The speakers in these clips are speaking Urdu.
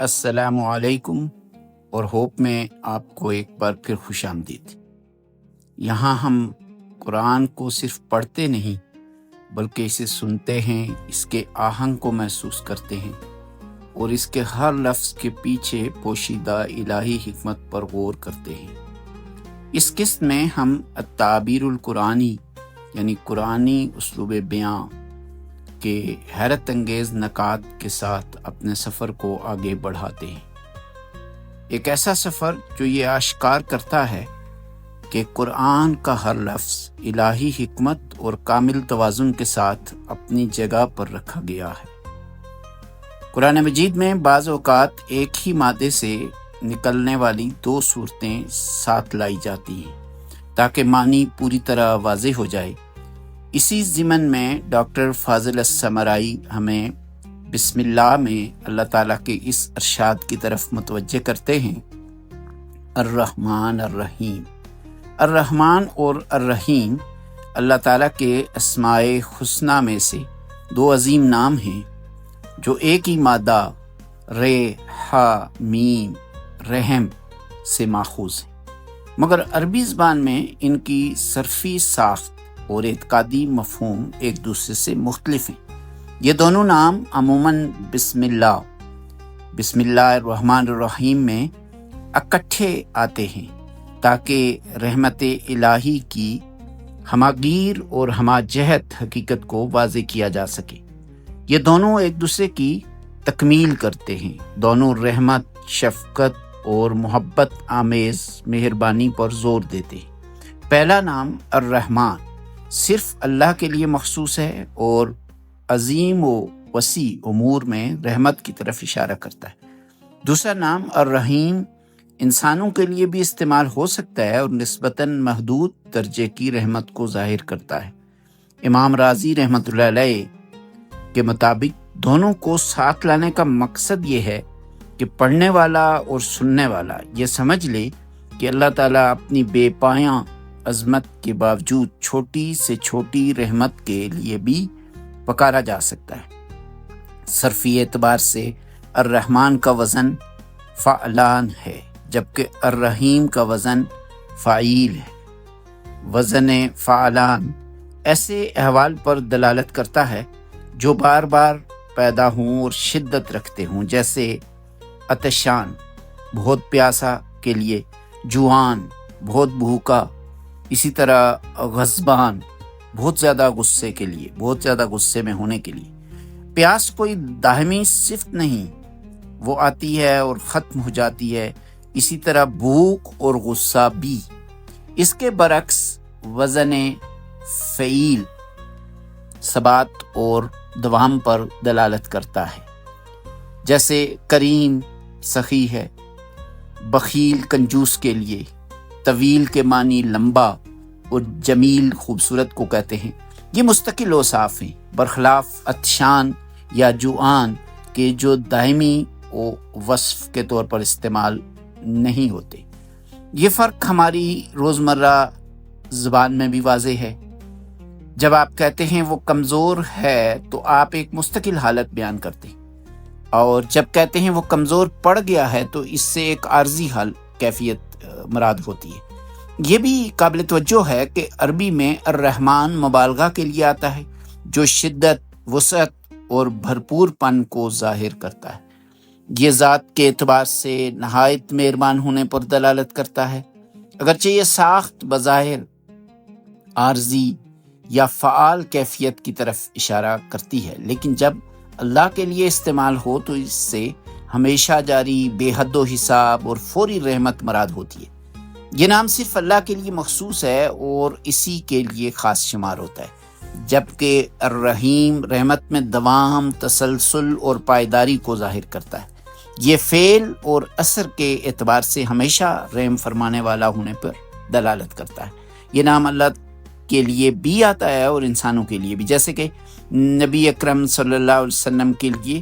السلام علیکم اور ہوپ میں آپ کو ایک بار پھر خوش آمدید۔ یہاں ہم قرآن کو صرف پڑھتے نہیں بلکہ اسے سنتے ہیں، اس کے آہنگ کو محسوس کرتے ہیں اور اس کے ہر لفظ کے پیچھے پوشیدہ الہی حکمت پر غور کرتے ہیں۔ اس قسط میں ہم التعبیر القرآنی یعنی قرآنی اسلوب بیاں کے حیرت انگیز نکات کے ساتھ اپنے سفر کو آگے بڑھاتے ہیں۔ ایک ایسا سفر جو یہ آشکار کرتا ہے کہ قرآن کا ہر لفظ الہی حکمت اور کامل توازن کے ساتھ اپنی جگہ پر رکھا گیا ہے۔ قرآن مجید میں بعض اوقات ایک ہی مادے سے نکلنے والی دو صورتیں ساتھ لائی جاتی ہیں تاکہ معنی پوری طرح واضح ہو جائے۔ اسی ضمن میں ڈاکٹر فاضل السمرائی ہمیں بسم اللہ میں اللہ تعالیٰ کے اس ارشاد کی طرف متوجہ کرتے ہیں، الرحمن الرحیم۔ الرحمن اور الرحیم اللہ تعالیٰ کے اسماء حسنہ میں سے دو عظیم نام ہیں جو ایک ہی مادہ رے ہا میم رحم سے ماخوذ ہیں، مگر عربی زبان میں ان کی صرفی ساخت اور اعتقادی مفہوم ایک دوسرے سے مختلف ہیں۔ یہ دونوں نام عموماً بسم اللہ الرحمن الرحیم میں اکٹھے آتے ہیں تاکہ رحمت الہی کی ہماگیر اور ہمہ جہت حقیقت کو واضح کیا جا سکے۔ یہ دونوں ایک دوسرے کی تکمیل کرتے ہیں، دونوں رحمت، شفقت اور محبت آمیز مہربانی پر زور دیتے ہیں۔ پہلا نام الرحمن صرف اللہ کے لیے مخصوص ہے اور عظیم و وسیع امور میں رحمت کی طرف اشارہ کرتا ہے۔ دوسرا نام الرحیم انسانوں کے لیے بھی استعمال ہو سکتا ہے اور نسبتاً محدود درجے کی رحمت کو ظاہر کرتا ہے۔ امام رازی رحمۃ اللہ علیہ کے مطابق دونوں کو ساتھ لانے کا مقصد یہ ہے کہ پڑھنے والا اور سننے والا یہ سمجھ لے کہ اللہ تعالیٰ اپنی بے پایاں عظمت کے باوجود چھوٹی سے چھوٹی رحمت کے لیے بھی پکارا جا سکتا ہے۔ صرفی اعتبار سے الرحمن کا وزن فعلان ہے جبکہ الرحیم کا وزن فعیل ہے۔ وزن فعلان ایسے احوال پر دلالت کرتا ہے جو بار بار پیدا ہوں اور شدت رکھتے ہوں، جیسے عطشان بہت پیاسا کے لیے، جوعان بہت بھوکا، اسی طرح غضبان بہت زیادہ غصے کے لیے، بہت زیادہ غصے میں ہونے کے لیے۔ پیاس کوئی دائمی صفت نہیں، وہ آتی ہے اور ختم ہو جاتی ہے، اسی طرح بھوک اور غصہ بھی۔ اس کے برعکس وزن فعیل ثبات اور دوام پر دلالت کرتا ہے، جیسے کریم سخی ہے، بخیل کنجوس کے لیے، طویل کے معنی لمبا اور جمیل خوبصورت کو کہتے ہیں۔ یہ مستقل اوصاف ہیں، برخلاف عطشان یا جوعان کے جو دائمی وصف کے طور پر استعمال نہیں ہوتے۔ یہ فرق ہماری روزمرہ زبان میں بھی واضح ہے۔ جب آپ کہتے ہیں وہ کمزور ہے تو آپ ایک مستقل حالت بیان کرتے ہیں، اور جب کہتے ہیں وہ کمزور پڑ گیا ہے تو اس سے ایک عارضی حال کیفیت مراد ہوتی ہے۔ یہ بھی قابل توجہ ہے کہ عربی میں الرحمن مبالغہ کے لیے آتا ہے جو شدت، وسعت اور بھرپور پن کو ظاہر کرتا ہے۔ یہ ذات کے اعتبار سے نہایت مہربان ہونے پر دلالت کرتا ہے، اگرچہ یہ ساخت بظاہر عارضی یا فعال کیفیت کی طرف اشارہ کرتی ہے، لیکن جب اللہ کے لیے استعمال ہو تو اس سے ہمیشہ جاری بے حد و حساب اور فوری رحمت مراد ہوتی ہے۔ یہ نام صرف اللہ کے لیے مخصوص ہے اور اسی کے لیے خاص شمار ہوتا ہے، جبکہ الرحیم رحمت میں دوام، تسلسل اور پائیداری کو ظاہر کرتا ہے۔ یہ فعل اور اثر کے اعتبار سے ہمیشہ رحم فرمانے والا ہونے پر دلالت کرتا ہے۔ یہ نام اللہ کے لیے بھی آتا ہے اور انسانوں کے لیے بھی، جیسے کہ نبی اکرم صلی اللہ علیہ وسلم کے لیے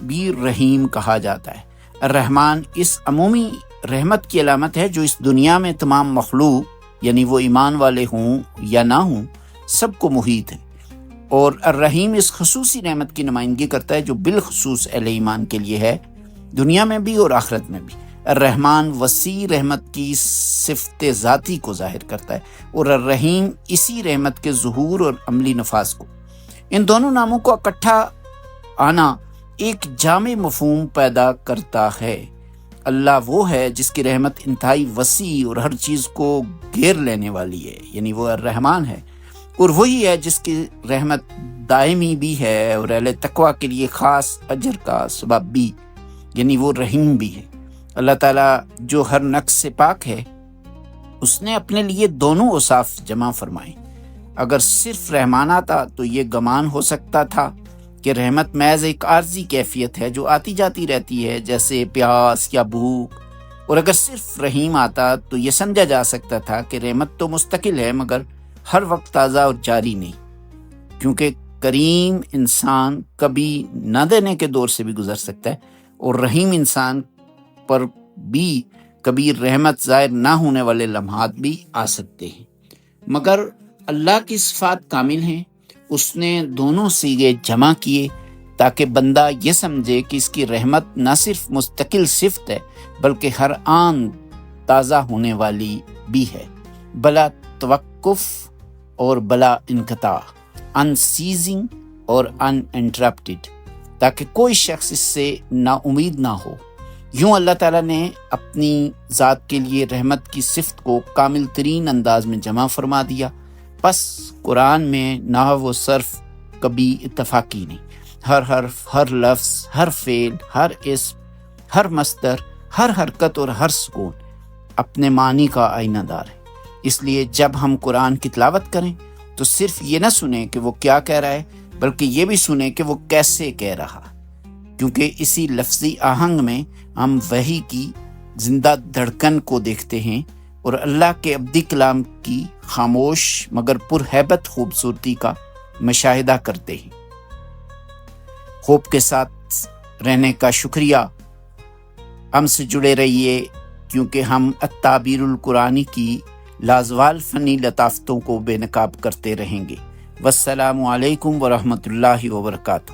بھی رحیم کہا جاتا ہے۔ الرحمن اس عمومی رحمت کی علامت ہے جو اس دنیا میں تمام مخلوق یعنی وہ ایمان والے ہوں یا نہ ہوں سب کو محیط ہے، اور الرحیم اس خصوصی رحمت کی نمائندگی کرتا ہے جو بالخصوص اہل ایمان کے لیے ہے، دنیا میں بھی اور آخرت میں بھی۔ الرحمن وسیع رحمت کی صفت ذاتی کو ظاہر کرتا ہے اور الرحیم اسی رحمت کے ظہور اور عملی نفاذ کو۔ ان دونوں ناموں کو اکٹھا آنا ایک جامع مفہوم پیدا کرتا ہے۔ اللہ وہ ہے جس کی رحمت انتہائی وسیع اور ہر چیز کو گھیر لینے والی ہے، یعنی وہ الرحمن ہے، اور وہی ہے جس کی رحمت دائمی بھی ہے اور اہل تقوی کے لیے خاص اجر کا سبب بھی، یعنی وہ رحیم بھی ہے۔ اللہ تعالیٰ جو ہر نقص سے پاک ہے، اس نے اپنے لیے دونوں اوصاف جمع فرمائے۔ اگر صرف رحمان آتا تو یہ گمان ہو سکتا تھا کہ رحمت محض ایک عارضی کیفیت ہے جو آتی جاتی رہتی ہے، جیسے پیاس یا بھوک، اور اگر صرف رحیم آتا تو یہ سمجھا جا سکتا تھا کہ رحمت تو مستقل ہے مگر ہر وقت تازہ اور جاری نہیں، کیونکہ کریم انسان کبھی نہ دینے کے دور سے بھی گزر سکتا ہے اور رحیم انسان پر بھی کبھی رحمت ظاہر نہ ہونے والے لمحات بھی آ سکتے ہیں۔ مگر اللہ کی صفات کامل ہیں، اس نے دونوں صیغے جمع کیے تاکہ بندہ یہ سمجھے کہ اس کی رحمت نہ صرف مستقل صفت ہے بلکہ ہر آن تازہ ہونے والی بھی ہے، بلا توقف اور بلا انقطاع، ان سیزنگ اور ان انٹرپٹڈ، تاکہ کوئی شخص اس سے نا امید نہ ہو۔ یوں اللہ تعالیٰ نے اپنی ذات کے لیے رحمت کی صفت کو کامل ترین انداز میں جمع فرما دیا۔ پس قرآن میں نحو و صرف کبھی اتفاقی نہیں، ہر حرف، ہر لفظ، ہر فعل، ہر اسم، ہر مصدر، ہر حرکت اور ہر سکون اپنے معنی کا آئینہ دار ہے۔ اس لیے جب ہم قرآن کی تلاوت کریں تو صرف یہ نہ سنیں کہ وہ کیا کہہ رہا ہے بلکہ یہ بھی سنیں کہ وہ کیسے کہہ رہا، کیونکہ اسی لفظی آہنگ میں ہم وحی کی زندہ دھڑکن کو دیکھتے ہیں اور اللہ کے ابدی کلام کی خاموش مگر پرہیبت خوبصورتی کا مشاہدہ کرتے ہیں۔ خوب کے ساتھ رہنے کا شکریہ، ہم سے جڑے رہیے کیونکہ ہم التعبیر القرآنی کی لازوال فنی لطافتوں کو بے نقاب کرتے رہیں گے۔ والسلام علیکم ورحمۃ اللہ وبرکاتہ۔